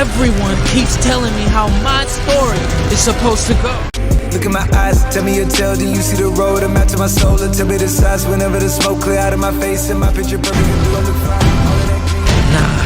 Everyone keeps telling me how my story is supposed to go. Look in my eyes, tell me your tale, then you see the road. I'm out to my soul, and tell me the size whenever the smoke clear out of my face. And my picture perfect, you do I look fine. Nah,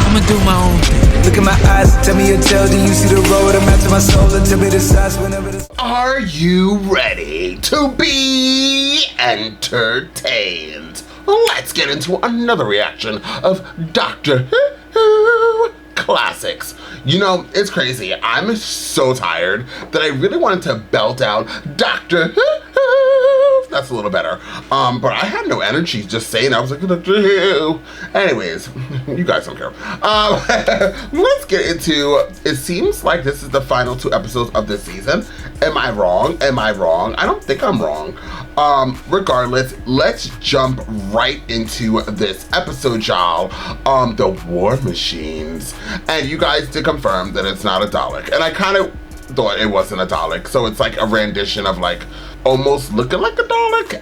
I'ma do my own thing. Look in my eyes, tell me your tale, then you see the road. I'm out to my soul, and tell me the size whenever the... Are you ready to be entertained? Let's get into another reaction of Doctor Who classics. You know, it's crazy. I'm so tired that I really wanted to belt out Doctor Who. That's a little better. But I had no energy just saying. I was like, Doctor Who. Anyways, you guys don't care. Let's get into, it seems like this is the final 2 episodes of this season. Am I wrong? Am I wrong? I don't think I'm wrong. Regardless, let's jump right into this episode, y'all. The War Machines. And you guys did confirm that it's not a Dalek. And I kind of thought it wasn't a Dalek. So it's like a rendition of like, almost looking like a Dalek,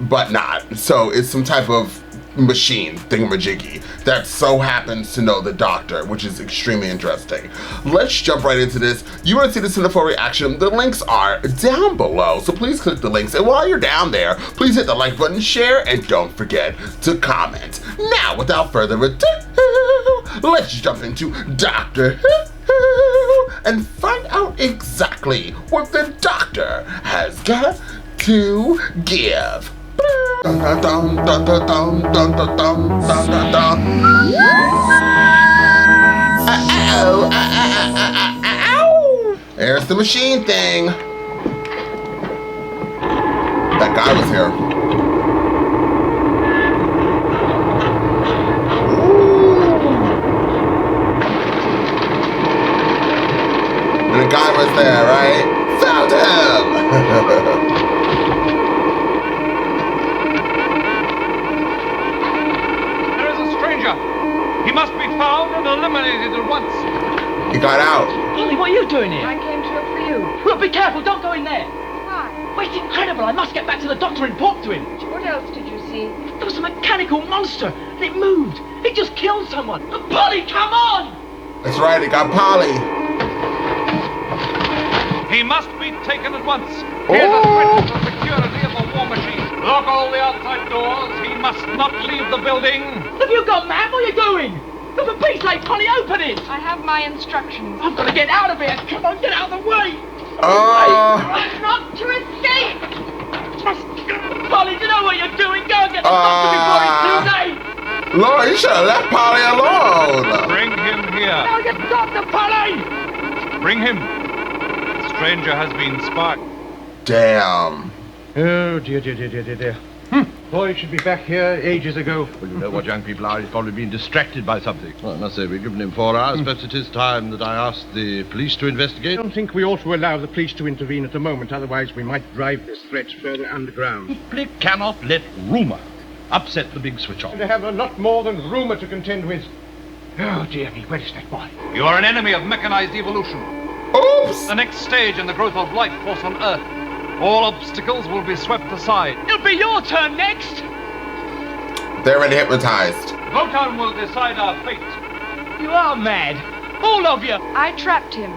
but not. So it's some type of machine thingamajiggy that so happens to know the Doctor, which is extremely interesting. Let's jump right into this. You want to see this in the full reaction? The links are down below, so please click the links. And while you're down there, please hit the like button, share, and don't forget to comment. Now, without further ado, let's jump into Doctor Who and find out exactly what the Doctor has got to give. There's the machine thing. That guy was here. And the guy was there, right? Found him! There is a stranger. He must be found and eliminated at once. He got out. Polly, what are you doing here? I came to look for you. Well, be careful, don't go in there. Why? Wait, it's incredible. I must get back to the doctor and talk to him. What else did you see? There was a mechanical monster, and it moved. It just killed someone. Polly, come on! That's right, it got Polly. He must be taken at once. Here's a threat to the security of the war machine. Lock all the outside doors. He must not leave the building. Have you gone mad? What are you doing? For Pete's sake, Polly, open it! I have my instructions. I've got to get out of here. Come on, get out of the way. Not to escape! Polly, you know what you're doing. Go and get the doctor before it's too late. Lord, you should have left Polly alone. Bring him here. Now get Dr. Polly! Bring him. The stranger has been spotted. Damn. Oh, dear. Boy should be back here ages ago. Well, you know what young people are. He's probably been distracted by something. Well, I must say, we've given him 4 hours. Perhaps it is time that I ask the police to investigate. I don't think we ought to allow the police to intervene at the moment. Otherwise, we might drive this threat further underground. Simply cannot let rumour upset the big switch off. They have a lot more than rumour to contend with. Oh, dear me, where is that boy? You are an enemy of mechanized evolution. Oops. The next stage in the growth of life force on Earth. All obstacles will be swept aside. It'll be your turn next. They're already hypnotized. WOTAN will decide our fate. You are mad. All of you. I trapped him.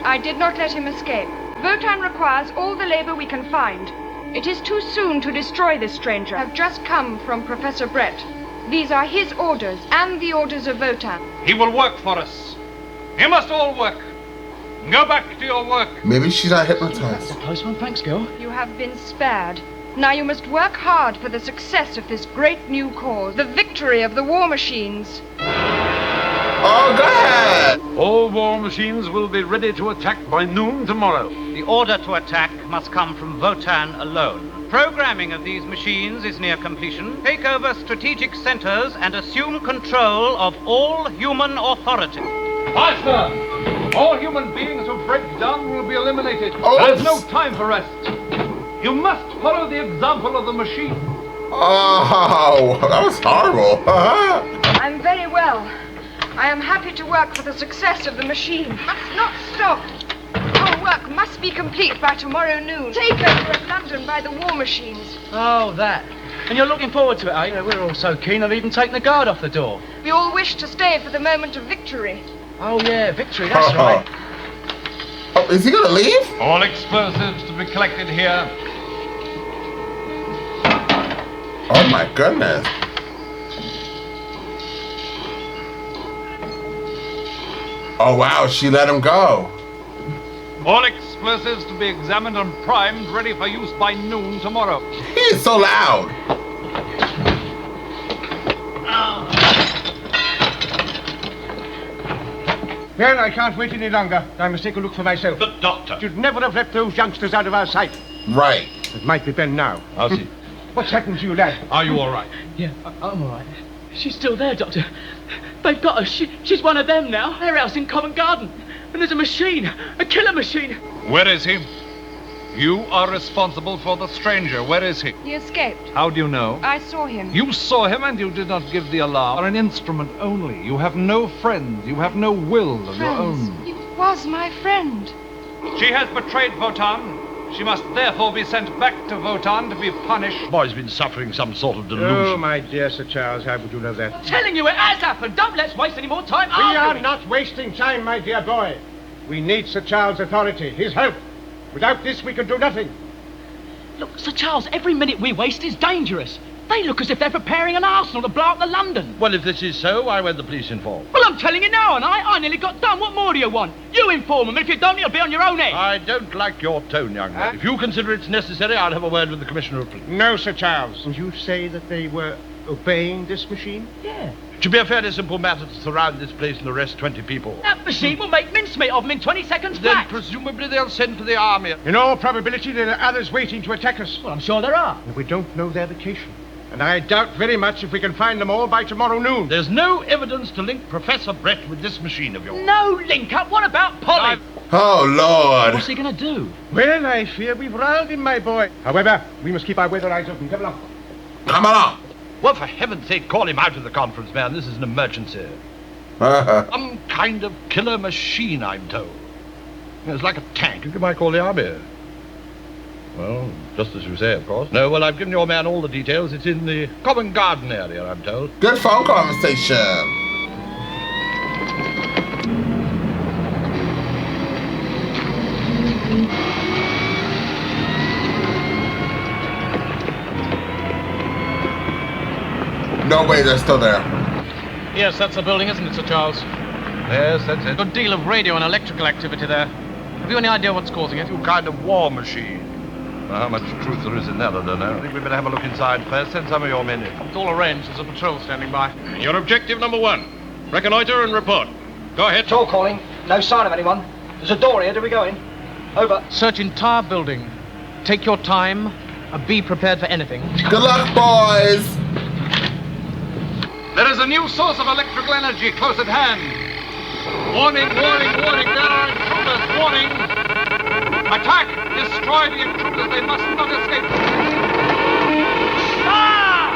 I did not let him escape. WOTAN requires all the labor we can find. It is too soon to destroy this stranger. I've just come from Professor Brett. These are his orders and the orders of WOTAN. He will work for us. You must all work. Go back to your work. Maybe she's not hypnotized. That's a close one, thanks, girl. You have been spared. Now you must work hard for the success of this great new cause, the victory of the war machines. Oh, go ahead. All war machines will be ready to attack by noon tomorrow. The order to attack must come from WOTAN alone. Programming of these machines is near completion. Take over strategic centers and assume control of all human authority. Faster! All human beings who break down will be eliminated. Oh, There's no time for rest. You must follow the example of the machine. Oh, that was horrible. I'm very well. I am happy to work for the success of the machine. Must not stop. Our work must be complete by tomorrow noon. Take over of London by the war machines. Oh, that. And you're looking forward to it, eh? We're all so keen I've even taken the guard off the door. We all wish to stay for the moment of victory. Oh, yeah, victory, that's right. Oh, is he gonna leave? All explosives to be collected here. Oh my goodness. Oh wow, she let him go. All explosives to be examined and primed, ready for use by noon tomorrow. He is so loud. Well, I can't wait any longer. I must take a look for myself. But, Doctor... You'd never have left those youngsters out of our sight. Right. It might be Ben now. I'll see. What's happened to you, lad? Are you all right? Yeah, I'm all right. She's still there, Doctor. They've got her. She's one of them now. Her house in Covent Garden. And there's a machine. A killer machine. Where is he? You are responsible for the stranger. Where is he? He escaped. How do you know? I saw him. You saw him and you did not give the alarm. You are an instrument only. You have no friends. You have no will of your own. He was my friend. She has betrayed Wotan. She must therefore be sent back to Wotan to be punished. The boy's been suffering some sort of delusion. Oh, my dear Sir Charles, how would you know that? Telling you it has happened. Don't let's waste any more time We are arguing. not wasting time, my dear boy. We need Sir Charles' authority, his help. Without this, we can do nothing. Look, Sir Charles, every minute we waste is dangerous. They look as if they're preparing an arsenal to blow up the London. Well, if this is so, why weren't the police informed? Well, I'm telling you now, and I nearly got done. What more do you want? You inform them. If you don't, it'll be on your own head. I don't like your tone, young man. If you consider it's necessary, I'll have a word with the Commissioner of Police. No, Sir Charles. And you say that they were obeying this machine? Yeah. It should be a fairly simple matter to surround this place and arrest 20 people. That machine will make mincemeat of them in 20 seconds Then flat. presumably they'll send for the army. In all probability, there are others waiting to attack us. Well, I'm sure there are. And we don't know their location. And I doubt very much if we can find them all by tomorrow noon. There's no evidence to link Professor Brett with this machine of yours. No link up. What about Polly? Oh Lord. What's he going to do? Well, I fear we've riled him, my boy. However, we must keep our weather eyes open. Come along. Come along. Well, for heaven's sake, call him out of the conference, man. This is an emergency. Some kind of killer machine, I'm told. It's like a tank. You might call the army. Well, just as you say, of course. No, well, I've given your man all the details. It's in the Covent Garden area, I'm told. Good phone conversation. No way they're still there. Yes, that's the building, isn't it, Sir Charles? Yes, that's it. Good deal of radio and electrical activity there. Have you any idea what's causing it? Some kind of war machine. Well, how much truth there is in that, I don't know. I think we better have a look inside first. Send some of your men in. It's all arranged. There's a patrol standing by. Your objective number 1. Reconnoiter and report. Go ahead. Patrol calling. No sign of anyone. There's a door here. Do we go in? Over. Search entire building. Take your time and be prepared for anything. Good luck, boys. There is a new source of electrical energy close at hand. Warning, warning, warning. There are intruders. Warning. Attack. Destroy the intruders. They must not escape. Ah!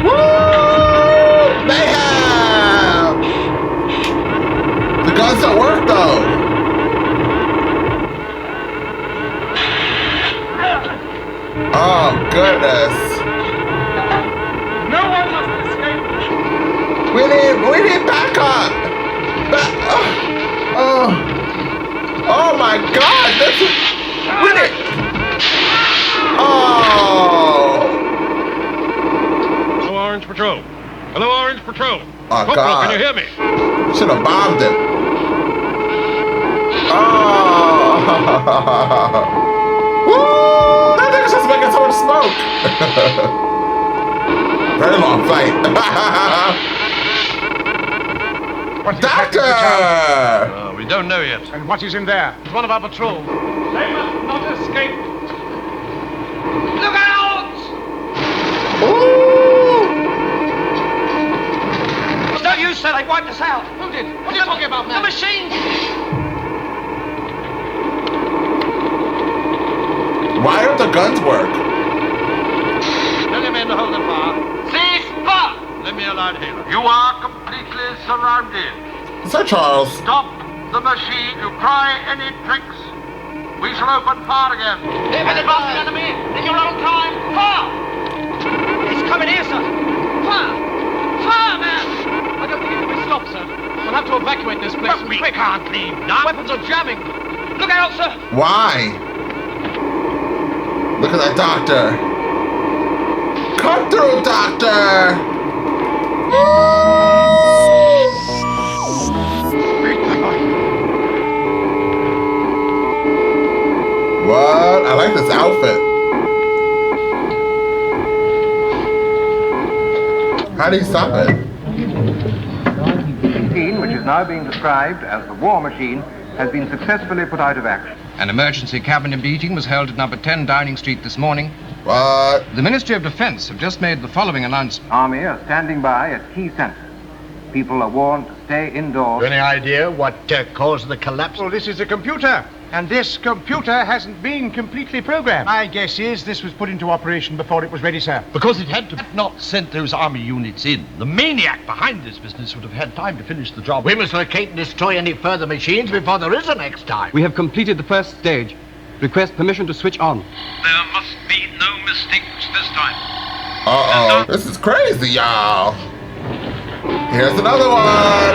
Woo! Mayhem! The guns don't work though. Oh goodness. No one must escape. We need backup. Oh my God! We need. Oh. Hello, Orange Patrol. Hello, Orange Patrol. Oh Corporal, God! can you hear me? Should have bombed him. Oh. Woo! That thing's just making so much smoke. Very long fight. Doctor! We don't know yet. And what is in there? It's one of our patrols. They must not escape. Look out! Ooh! It's no use, sir. They wiped us out. Who did? What are you talking about now? The machine. Why don't the guns work? Tell your men to hold the fire. Cease fire. Let me allow Halo. You are completely surrounded. Sir Charles. Stop the machine. You try any tricks, we shall open fire again. If any bastard enemy in your own time, fire! It's coming here, sir. We can't leave now. Weapons are jamming. Look out, sir. Why? Look at that doctor. Come through, doctor. What? I like this outfit. How do you stop it? Which is now being described as the war machine, has been successfully put out of action. An emergency cabinet meeting was held at number 10 Downing Street this morning. What? The Ministry of Defense have just made the following announcement. Army are standing by at key centers. People are warned to stay indoors. Any idea what caused the collapse? Well, this is a computer, and this computer hasn't been completely programmed. My guess is this was put into operation before it was ready, sir. Because it had to not sent those army units in. The maniac behind this business would have had time to finish the job. We must locate and destroy any further machines before there is a next time. We have completed the first stage. Request permission to switch on. There must be no mistakes this time. Uh-oh. This is crazy, y'all. Here's another one.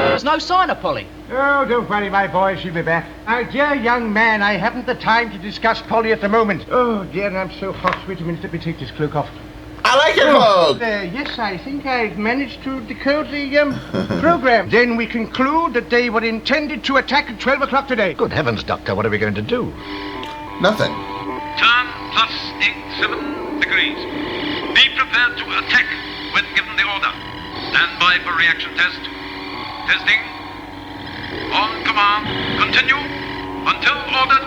There's no sign of Polly. Oh, don't worry, my boy, she'll be back. My dear young man, I haven't the time to discuss Polly at the moment. Oh, dear, I'm so hot. Wait a minute, let me take this cloak off. I like your cloak. Yes, I think I've managed to decode the program. Then we conclude that they were intended to attack at 12 o'clock today. Good heavens, Doctor, what are we going to do? Nothing. Turn plus 87 degrees. Be prepared to attack when given the order. Stand by for reaction test. Testing. On command. Continue until ordered.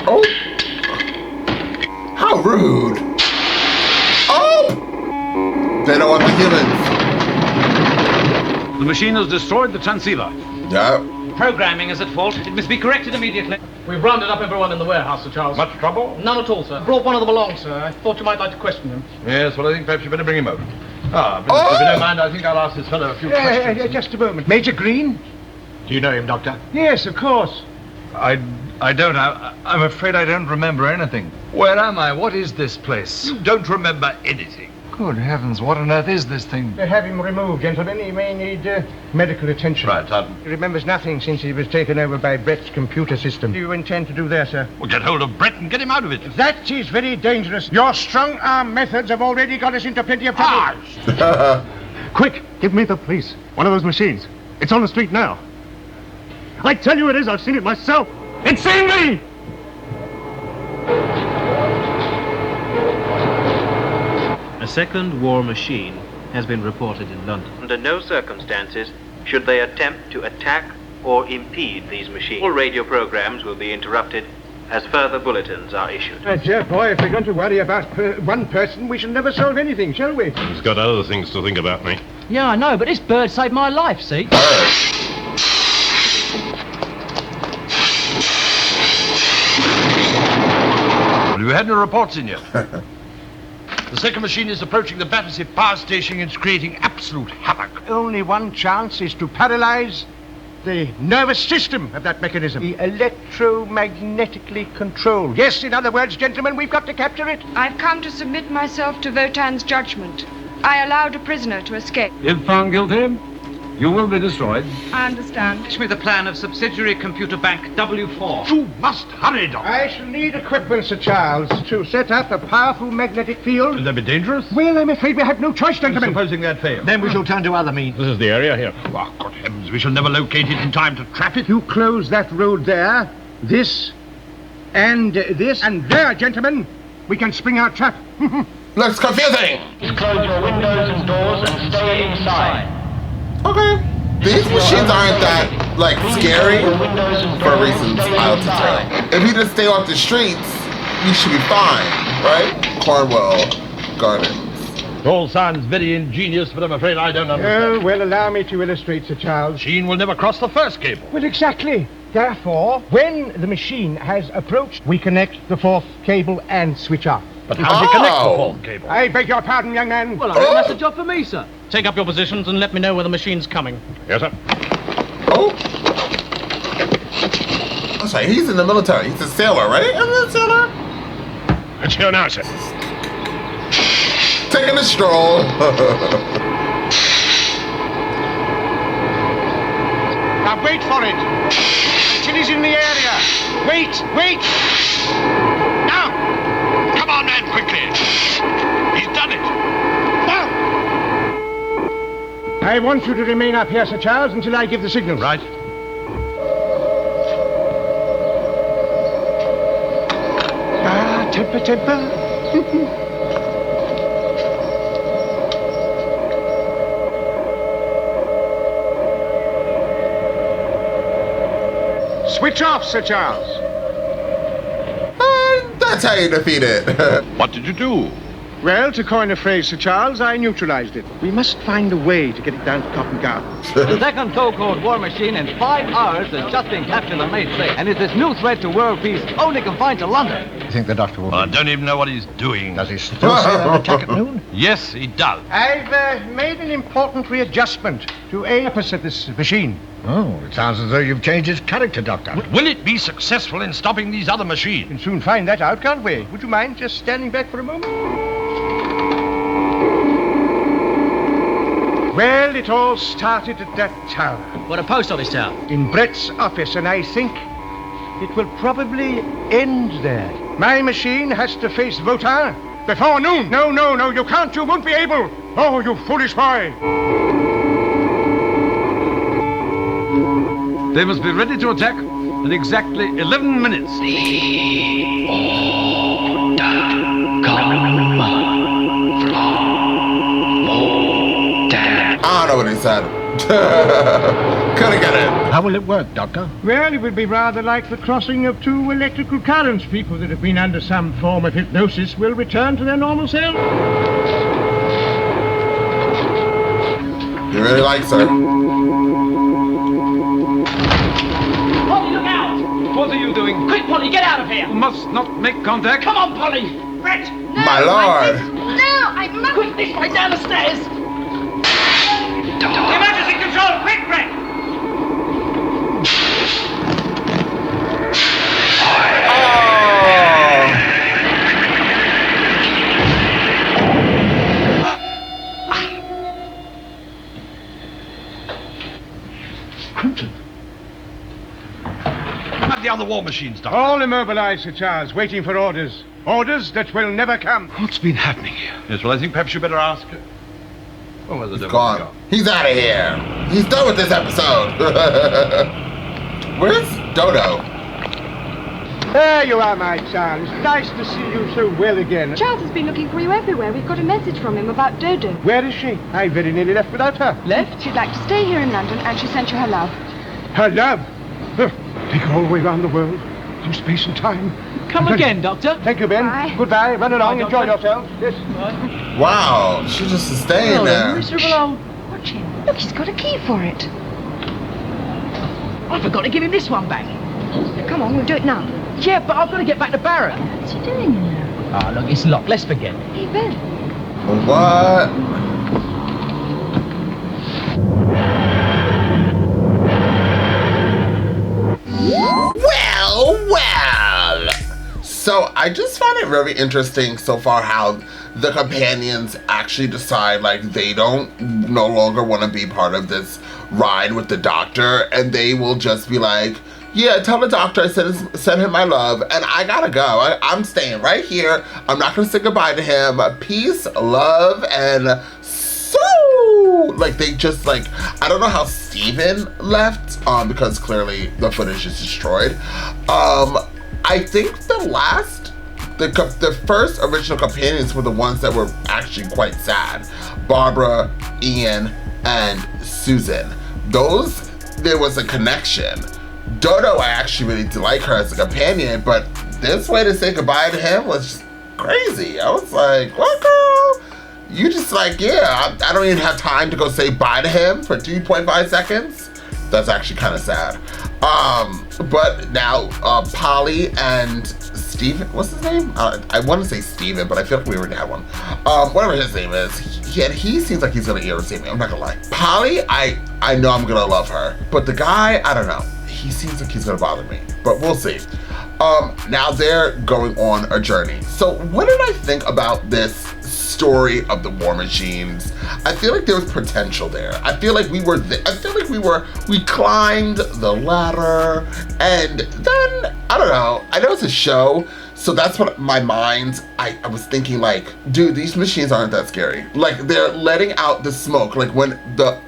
Oh. How rude. Oh! They don't want the humans. The machine has destroyed the transceiver. Yep. Programming is at fault. It must be corrected immediately. We've rounded up everyone in the warehouse, Sir Charles. Much trouble? None at all, sir. Brought one of them along, sir. I thought you might like to question him. Yes, well, I think perhaps you better bring him over. But if you don't mind, I think I'll ask this fellow a few questions. Just a moment. Major Green? Do you know him, Doctor? Yes, of course. I don't. I'm afraid I don't remember anything. Where am I? What is this place? You don't remember anything. Good heavens, what on earth is this thing? Have him removed, gentlemen. He may need medical attention. Right, He remembers nothing since he was taken over by Brett's computer system. What do you intend to do there, sir? We'll get hold of Brett and get him out of it. That is very dangerous. Your strong-arm methods have already got us into plenty of trouble. Quick, give me the police. One of those machines. It's on the street now. I tell you it is. I've seen it myself. It's seen me! A second war machine has been reported in London. Under no circumstances should they attempt to attack or impede these machines. All radio programs will be interrupted as further bulletins are issued. My dear boy, if we're going to worry about one person, we shall never solve anything, shall we? He's got other things to think about, mate. Yeah, I know, but this bird saved my life, see? Have you had any reports in yet? The second machine is approaching the Battersea power station and it's creating absolute havoc. Only one chance is to paralyze the nervous system of that mechanism. The electromagnetically controlled. Yes, in other words, gentlemen, we've got to capture it. I've come to submit myself to Wotan's judgment. I allowed a prisoner to escape. If found guilty, you will be destroyed. I understand. Fetch me the plan of subsidiary computer bank W4. You must hurry, Doctor. I shall need equipment, Sir Charles, to set up a powerful magnetic field. Will that be dangerous? Well, I'm afraid we have no choice, gentlemen. Supposing that fails. Then we shall turn to other means. This is the area here. Oh, good heavens, we shall never locate it in time to trap it. You close that road there, this, and there, gentlemen. We can spring our trap. Looks confusing. Just close your windows and doors and stay inside. Okay. These machines aren't that, like, scary for reasons I'll tell. If you just stay off the streets, you should be fine, right? Cornwall Gardens. It all sounds very ingenious, but I'm afraid I don't understand. Oh, well, allow me to illustrate, Sir Charles. Machine will never cross the first cable. Well, exactly. Therefore, when the machine has approached, we connect the fourth cable and switch off. But how do we connect the fourth cable? I beg your pardon, young man. Well, I reckon that's a job for me, sir. Take up your positions and let me know where the machine's coming. Yes, sir. Oh. That's right, he's in the military. He's a sailor, right? Isn't he a sailor? Let's go now, sir. Taking a stroll. Now wait for it. Till he's in the area. Wait. Now. Come on, man, quickly. He's done it. Now. I want you to remain up here, Sir Charles, until I give the signal. Right. Temper. Switch off, Sir Charles. That's how you defeat it. What did you do? Well, to coin a phrase, Sir Charles, I neutralized it. We must find a way to get it down to Covent Garden. The second so-called war machine in 5 hours has just been captured and made safe, and is this new threat to world peace only confined to London. You think the doctor will... Well, I don't even know what he's doing. Does he still say an attack at noon? Yes, he does. I've made an important readjustment to aim at this machine. Oh, it sounds as though you've changed his character, Doctor. Will it be successful in stopping these other machines? We can soon find that out, can't we? Would you mind just standing back for a moment? Well, it all started at that tower. What, a post office tower? In Brett's office, and I think it will probably end there. My machine has to face WOTAN before noon. No, you can't. You won't be able. Oh, you foolish boy. They must be ready to attack in exactly 11 minutes. I don't know what he said. Couldn't get it. How will it work, Doctor? Well, it would be rather like the crossing of 2 electrical currents. People that have been under some form of hypnosis will return to their normal self. He really likes her. Polly, look out! What are you doing? Quick, Polly, get out of here! You must not make contact. Come on, Polly! Brett! No, My lord! No, I must... Quick, this way, down the stairs! Emergency control, quick, Brett! The other war machines, Doctor. All immobilized, Sir Charles, waiting for orders. Orders that will never come. What's been happening here? Yes, well, I think perhaps you better ask her. Oh, where's the devil Gone. He's out of here. He's done with this episode. Where's Dodo? There you are, my child. It's nice to see you so well again. Charles has been looking for you everywhere. We've got a message from him about Dodo. Where is she? I very nearly left without her. Left? She'd like to stay here in London, and she sent you her love. Her love? Take her all the way around the world, through space and time. Come again, Doctor. Thank you, Ben. Bye. Goodbye. Run along. Enjoy yourself. Yes. Wow, she just is staying there. Miserable old... Watch him. Look, he's got a key for it. I forgot to give him this one back. Come on, we'll do it now. Yeah, but I've got to get back to Barrett. What's he doing in there? Ah, look, it's locked. Let's forget. Hey, Ben. What? Well. So I just found it very interesting so far how the companions actually decide like they don't no longer want to be part of this ride with the doctor, and they will just be like, yeah, tell the doctor I send him my love, and I gotta go. I'm staying right here. I'm not gonna say goodbye to him. Peace, love, and so like they just like, I don't know how Steven left because clearly the footage is destroyed. I think the first original companions were the ones that were actually quite sad. Barbara, Ian, and Susan. Those, there was a connection. Dodo, I actually really did like her as a companion, but this way to say goodbye to him was just crazy. I was like, what, girl? You just like, yeah, I don't even have time to go say bye to him for 2.5 seconds. That's actually kind of sad. But now Polly and Steven, what's his name? I want to say Steven, but I feel like we already have one. Whatever his name is, he seems like he's gonna irritate me. I'm not gonna lie. Polly, I know I'm gonna love her, but the guy, I don't know. He seems like he's gonna bother me, but we'll see. Now they're going on a journey. So what did I think about this story of the War Machines. I feel like there was potential there. I feel like we climbed the ladder, and then, I don't know, I know it's a show, so that's what my mind, I was thinking like, dude, these machines aren't that scary. Like, they're letting out the smoke, like when the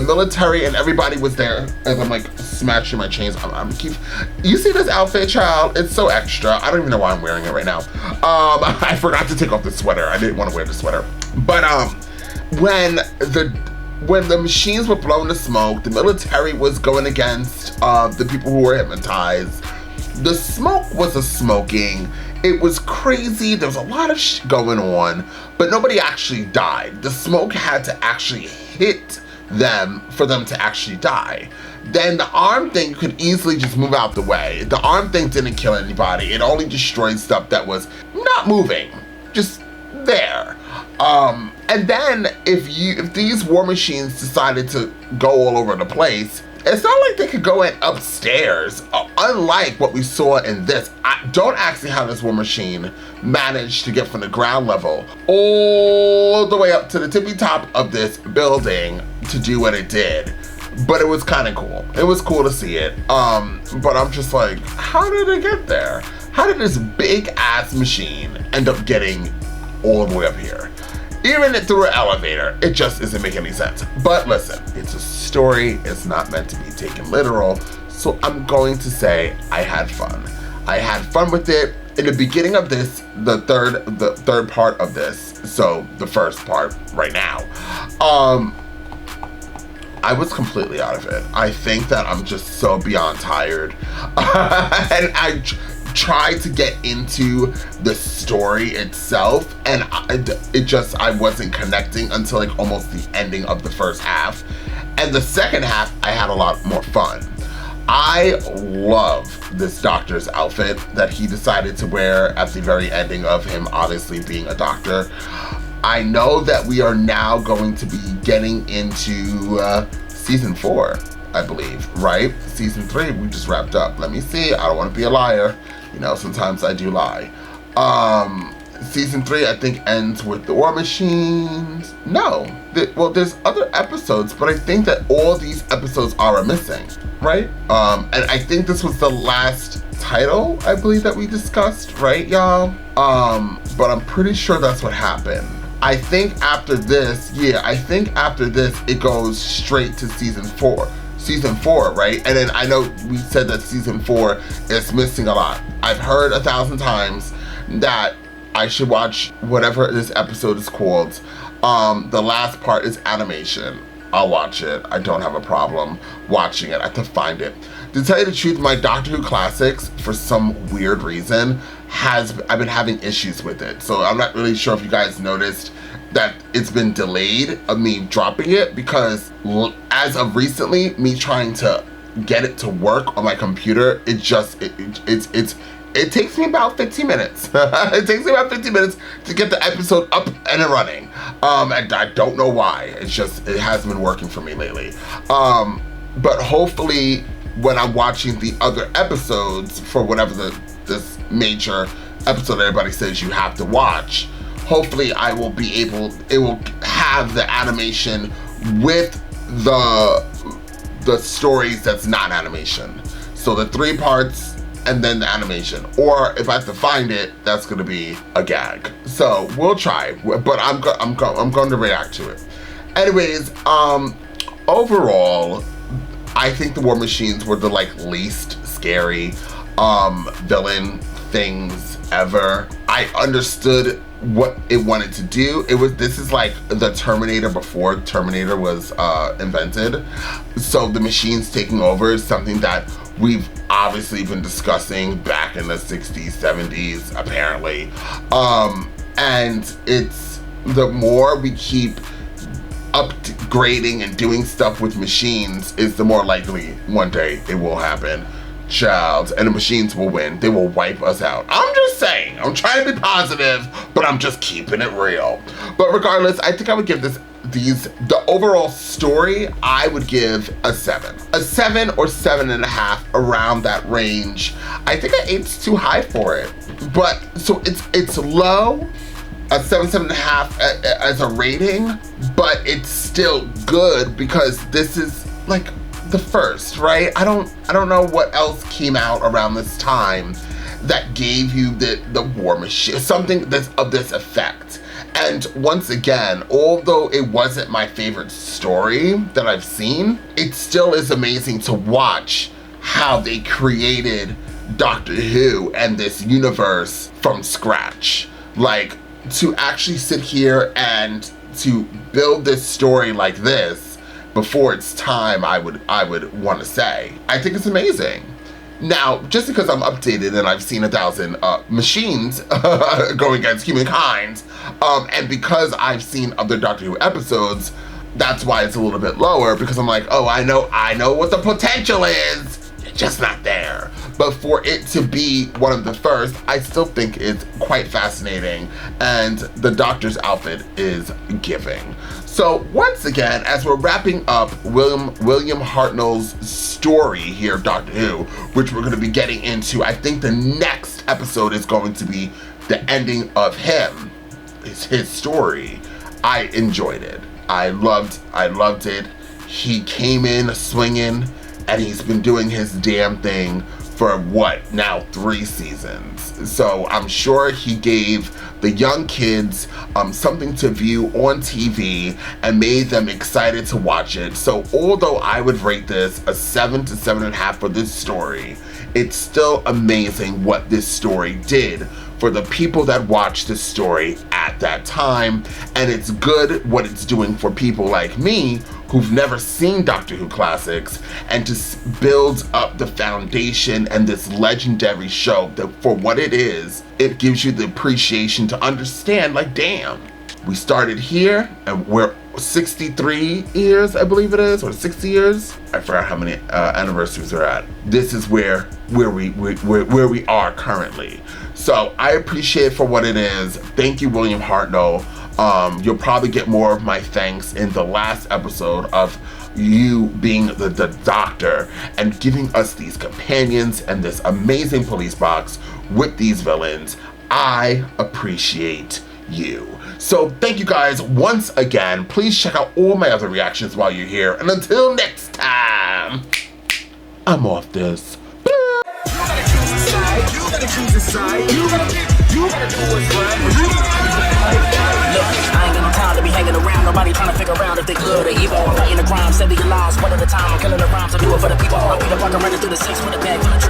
military and everybody was there, as I'm like smashing my chains. You see this outfit, child? It's so extra. I don't even know why I'm wearing it right now. I forgot to take off the sweater. I didn't want to wear the sweater. But when the machines were blowing the smoke, the military was going against the people who were hypnotized. The smoke was a smoking. It was crazy. There was a lot of shit going on, but nobody actually died. The smoke had to actually hit them for them to actually die. Then the arm thing could easily just move out the way. The arm thing didn't kill anybody. It only destroyed stuff that was not moving, just there. And then if these war machines decided to go all over the place, it's not like they could go in upstairs, unlike what we saw in this. Don't ask me how this war machine managed to get from the ground level all the way up to the tippy top of this building to do what it did. But it was kind of cool. It was cool to see it. But I'm just like, how did it get there? How did this big ass machine end up getting all the way up here? Even through an elevator, it just doesn't make any sense. But listen, it's a story, it's not meant to be taken literal, so I'm going to say I had fun. I had fun with it. In the beginning of this, the third part of this, so the first part right now, I was completely out of it. I think that I'm just so beyond tired. And I tried to get into the story itself, and I wasn't connecting until like almost the ending of the first half. And the second half, I had a lot more fun. I love this doctor's outfit that he decided to wear at the very ending of him obviously being a doctor. I know that we are now going to be getting into season 4, I believe, right? Season 3, we just wrapped up. Let me see, I don't want to be a liar. You know, sometimes I do lie. Season 3, I think, ends with the War Machines. No, well, there's other episodes, but I think that all these episodes are missing, right? And I think this was the last title, I believe, that we discussed, right, y'all? But I'm pretty sure that's what happened. I think after this, it goes straight to season 4. Season 4, right? And then I know we said that season 4 is missing a lot. I've heard 1,000 times that I should watch whatever this episode is called. The last part is animation. I'll watch it. I don't have a problem watching it. I have to find it. To tell you the truth, my Doctor Who Classics, for some weird reason, I've been having issues with it. So I'm not really sure if you guys noticed that it's been delayed of me dropping it, because as of recently, me trying to get it to work on my computer, it takes me about 15 minutes. It takes me about 15 minutes to get the episode up and running. And I don't know why. It hasn't been working for me lately. But hopefully when I'm watching the other episodes for whatever this major episode everybody says you have to watch, hopefully I will be able, it will have the animation with the stories that's not animation. So the 3 parts and then the animation. Or if I have to find it, that's gonna be a gag. So we'll try, but I'm going to react to it. Anyways, overall, I think the War Machines were the least scary villain things ever. I understood what it wanted to do. This is like the Terminator before Terminator was invented. So the machines taking over is something that we've obviously been discussing back in the 60s, 70s, apparently. And it's the more we keep upgrading and doing stuff with machines, is the more likely one day it will happen. Child, and the machines will win. They will wipe us out. I'm just saying. I'm trying to be positive, but I'm just keeping it real. But regardless, I think I would give the overall story, I would give a 7. A 7 or 7.5, around that range. I think an 8's too high for it. But, so it's low, a 7.5 as a rating, but it's still good because this is like the first, right? I don't know what else came out around this time that gave you the War Machine, something that's of this effect. And once again, although it wasn't my favorite story that I've seen, it still is amazing to watch how they created Doctor Who and this universe from scratch. Like, to actually sit here and to build this story like this before its time, I would want to say. I think it's amazing. Now, just because I'm updated and I've seen 1,000 machines going against humankind, and because I've seen other Doctor Who episodes, that's why it's a little bit lower, because I'm like, oh, I know what the potential is, it's just not there. But for it to be one of the first, I still think it's quite fascinating, and the Doctor's outfit is giving. So once again, as we're wrapping up William Hartnell's story here of Doctor Who, which we're going to be getting into, I think the next episode is going to be the ending of him, his story. I enjoyed it. I loved it. He came in swinging, and he's been doing his damn thing for what, now 3 seasons. So I'm sure he gave the young kids something to view on TV and made them excited to watch it. So although I would rate this a 7 to 7.5 for this story, it's still amazing what this story did for the people that watched this story at that time. And it's good what it's doing for people like me who've never seen Doctor Who classics, and to build up the foundation and this legendary show that for what it is, it gives you the appreciation to understand, like, damn, we started here and we're 63 years, I believe it is, or 60 years. I forgot how many anniversaries we're at. This is where we are currently. So I appreciate it for what it is. Thank you, William Hartnell. You'll probably get more of my thanks in the last episode of you being the Doctor and giving us these companions and this amazing police box with these villains. I appreciate you. So thank you guys once again. Please check out all my other reactions while you're here. And until next time, I'm off this. You gotta choose a side. You gotta do what's right. Look, I ain't got no time to be hanging around. Nobody trying to figure out if they good or evil. I'm fighting the crime, saving your lives one at a time. I'm killing the rhymes, I do it for the people. I'll be the walking running through the 6 with a bag.